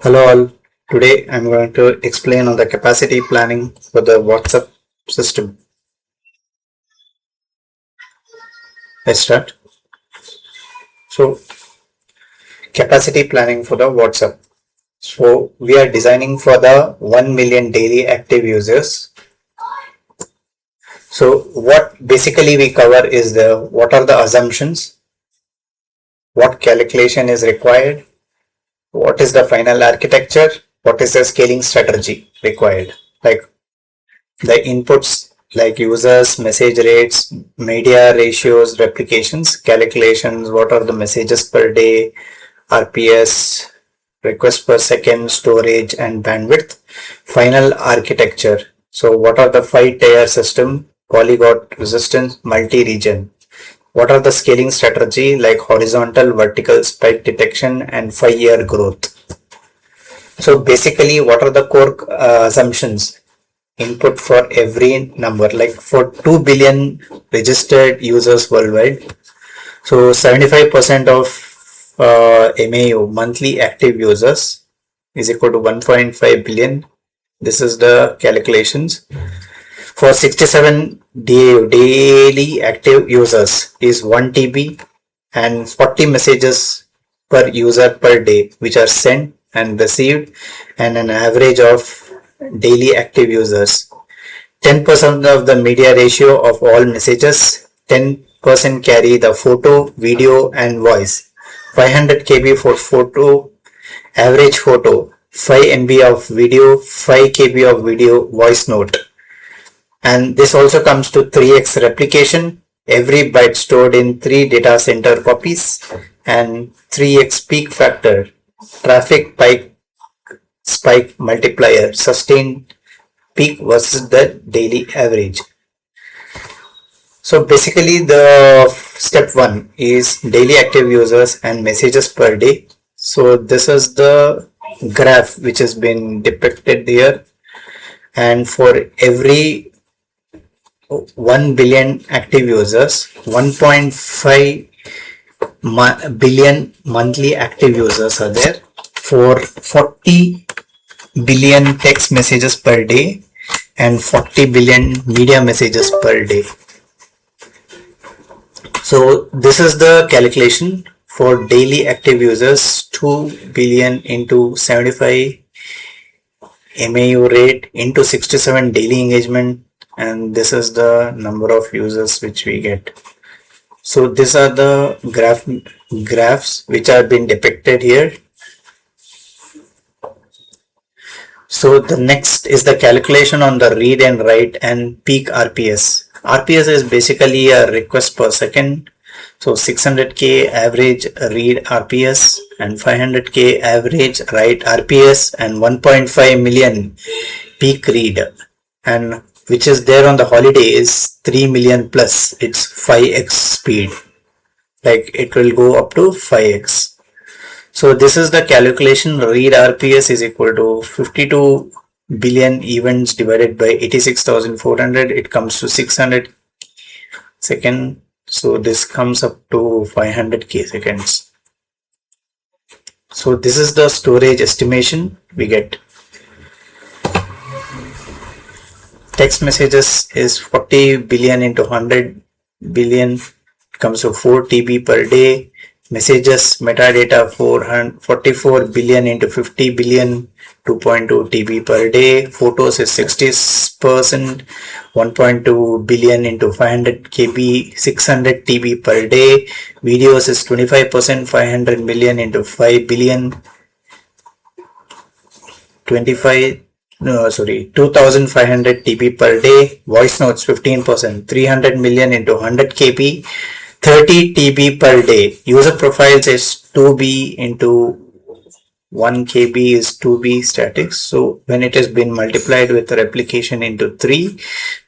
Hello all. Today I'm going to explain on the capacity planning for the WhatsApp system. Let's start. So capacity planning for the WhatsApp. So we are designing for the 1 million daily active users. So what basically we cover is what are the assumptions, what calculation is required, what is the final architecture, what is the scaling strategy required, like the inputs like users, message rates, media ratios, replications, calculations, what are the messages per day, RPS, requests per second, storage and bandwidth, final architecture. So what are the 5-tier system, polyglot resistance, multi-region. What are the scaling strategy like horizontal, vertical, spike detection and 5-year growth. So basically what are the core assumptions? Input for every number, like for 2 billion registered users worldwide, so 75% of MAU, monthly active users, is equal to 1.5 billion. This is the calculations. For 67 daily active users is 1 TB and 40 messages per user per day which are sent and received, and an average of daily active users. 10% of the media ratio of all messages, 10% carry the photo, video and voice. 500 KB for photo, average photo, 5 MB of video, 5 KB of video voice note. And this also comes to 3x replication, every byte stored in 3 data center copies, and 3x peak factor, traffic spike multiplier, sustained peak versus the daily average. So basically the step 1 is daily active users and messages per day. So this is the graph which has been depicted here, and for every 1 billion active users, 1.5 billion monthly active users are there. For 40 billion text messages per day and 40 billion media messages per day. So this is the calculation for daily active users, 2 billion into 75 MAU rate into 67 daily engagement, and this is the number of users which we get. So these are the graphs which are being depicted here. So the next is the calculation on the read and write and peak RPS. RPS is basically a request per second. So 600K average read RPS and 500K average write RPS and 1.5 million peak read, and which is there on the holiday is 3 million plus. It's 5x speed, like it will go up to 5x. So this is the calculation. Read RPS is equal to 52 billion events divided by 86,400. It comes to 600 second. So this comes up to 500k seconds. So this is the storage estimation we get. Text messages is 40 billion into 100 billion, comes to 4 TB per day. Messages metadata 44 billion into 50 billion, 2.2 TB per day. Photos is 60%, 1.2 billion into 500 KB, 600 TB per day. Videos is 25%, 500 million into 5 billion, 2500 TB per day. Voice notes 15%, 300 million into 100 KB, 30 TB per day. User profiles is 2B into 1 KB is 2B static. So when it has been multiplied with the replication into 3,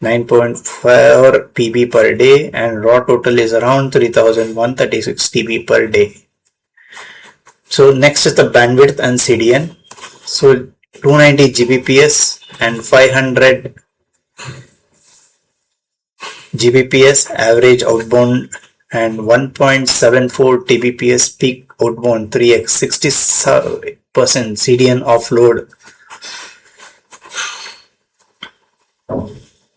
9.4 PB per day, and raw total is around 3136 TB per day. So next is the bandwidth and CDN. So 290 Gbps and 500 Gbps average outbound and 1.74 Tbps peak outbound, 3x, CDN offload.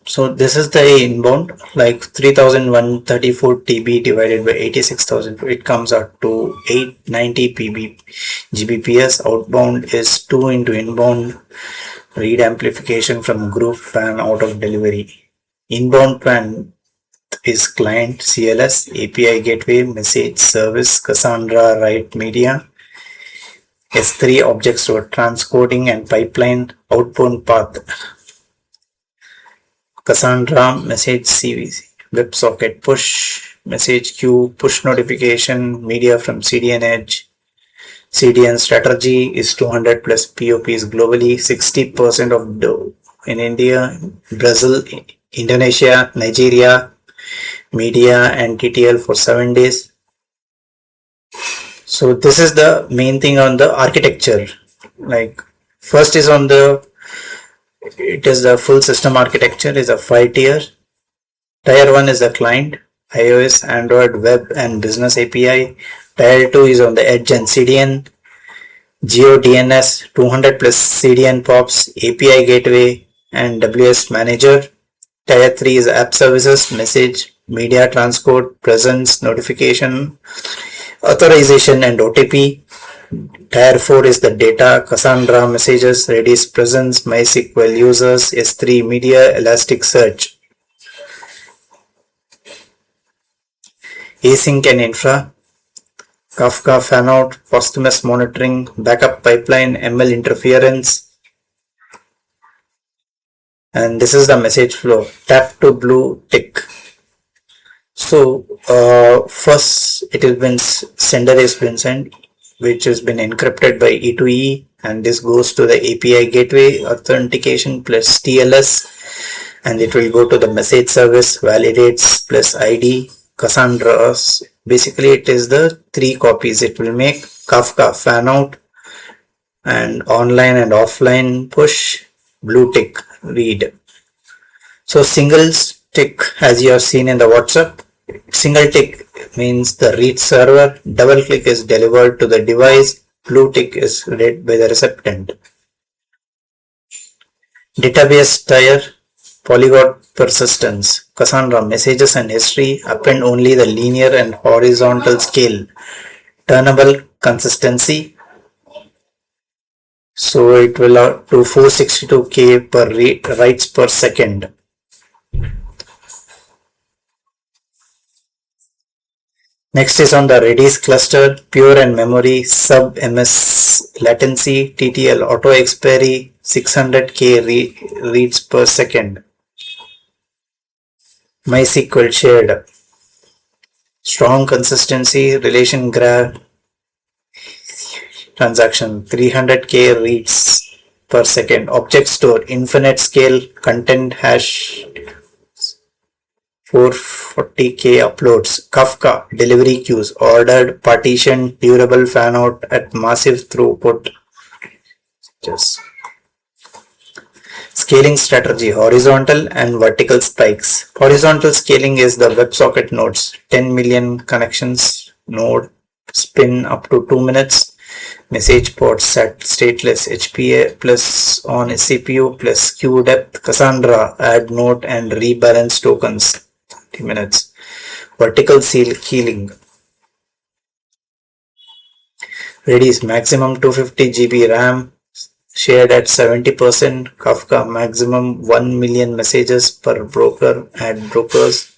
So this is the inbound, like 3134 TB divided by 86,000. It comes out to 890 Gbps. Outbound is 2 into inbound read amplification from group fan out of delivery. Inbound fan is client CLS, API gateway, message service, Cassandra, write media, S3 object store, transcoding and pipeline, outbound path, Cassandra, message CVC, WebSocket, push, message queue, push notification, media from CDN edge. CDN strategy is 200 plus POPs globally, 60% of the in India, Brazil, Indonesia, Nigeria, media and TTL for 7 days. So this is the main thing on the architecture. Like first is on the, it is the full system architecture is a 5-tier. Tier 1 is the client, iOS, Android, web and business API. Tier 2 is on the edge and CDN. Geo DNS, 200 plus CDN POPs, API gateway and WS manager. Tier 3 is app services, message, media transcode, presence, notification, authorization and OTP. Tier 4 is the data, Cassandra, messages, Redis, presence, MySQL users, S3, media, Elasticsearch. Async and infra, Kafka fanout, posthumous monitoring, backup pipeline, ML interference. And this is the message flow, tap to blue tick. So first it has been sender has been sent, which has been encrypted by E2E, and this goes to the API gateway authentication plus TLS, and it will go to the message service, validates plus ID, Cassandra. Basically it is the 3 copies it will make, Kafka fanout and online and offline push, blue tick read. So single tick, as you have seen in the WhatsApp, single tick means the read server, double click is delivered to the device, blue tick is read by the recipient. Database tier, polyglot persistence, Cassandra, messages and history, append only the linear and horizontal scale, turnable consistency. So it will out to 462K per writes per second. Next is on the Redis cluster, pure and memory, sub MS latency, TTL auto expiry, 600K reads per second. MySQL shared, strong consistency, relation graph, transaction, 300K reads per second. Object store, infinite scale, content hash, 440K uploads. Kafka, delivery queues, ordered, partition, durable fanout at massive throughput. Just scaling strategy, horizontal and vertical spikes. Horizontal scaling is the WebSocket nodes, 10 million connections node, spin up to 2 minutes. Message ports set stateless, HPA plus on CPU plus queue depth, Cassandra, add node and rebalance tokens, 30 minutes. Vertical scaling, Redis maximum 250 GB RAM, shared at 70%, Kafka maximum 1 million messages per broker, add brokers,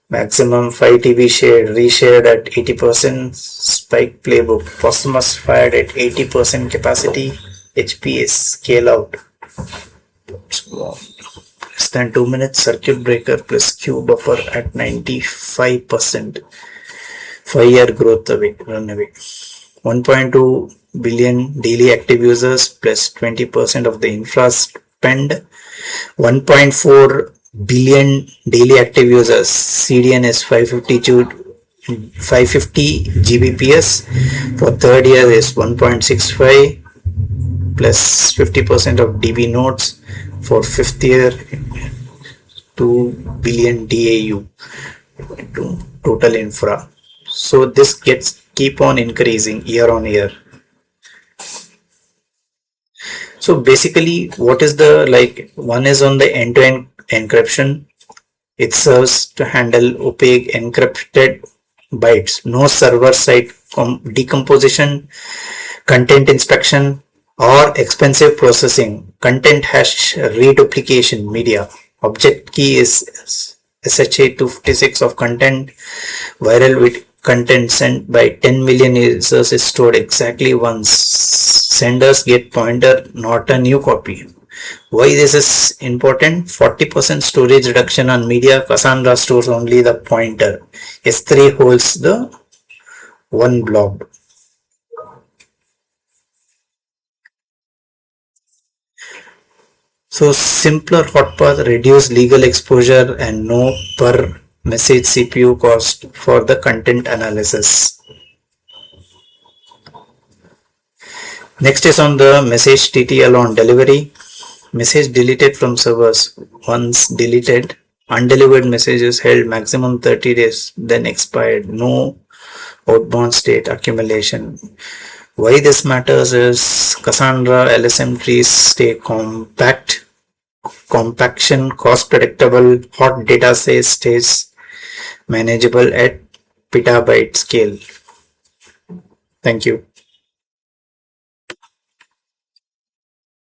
maximum 5 TB shared, reshared at 80%, spike playbook, posthumous fired at 80% capacity, HPA scale out, less than 2 minutes, circuit breaker plus queue buffer at 95%, 5-year growth away, run away. 1.2 billion daily active users plus 20% of the infra spend. 1.4 billion daily active users. CDN is 550 Gbps. For third year is 1.65 plus 50% of DB nodes. For fifth year 2 billion DAU to total infra. So this gets keep on increasing year on year. So basically, what is the one is on the end-to-end encryption. It serves to handle opaque encrypted bytes, no server-side decomposition, content inspection, or expensive processing. Content hash reduplication media. Object key is SHA-256 of content. Viral with content sent by 10 million users is stored exactly once. Senders get pointer, not a new copy. Why this is important? 40% storage reduction on media. Cassandra stores only the pointer. S3 holds the one blob. So simpler hot path, reduce legal exposure and no per message CPU cost for the content analysis. Next is on the message TTL on delivery. Message deleted from servers. Once deleted, undelivered messages held maximum 30 days, then expired. No outbound state accumulation. Why this matters is Cassandra LSM trees stay compact, compaction, cost predictable, hot data stays manageable at petabyte scale. Thank you.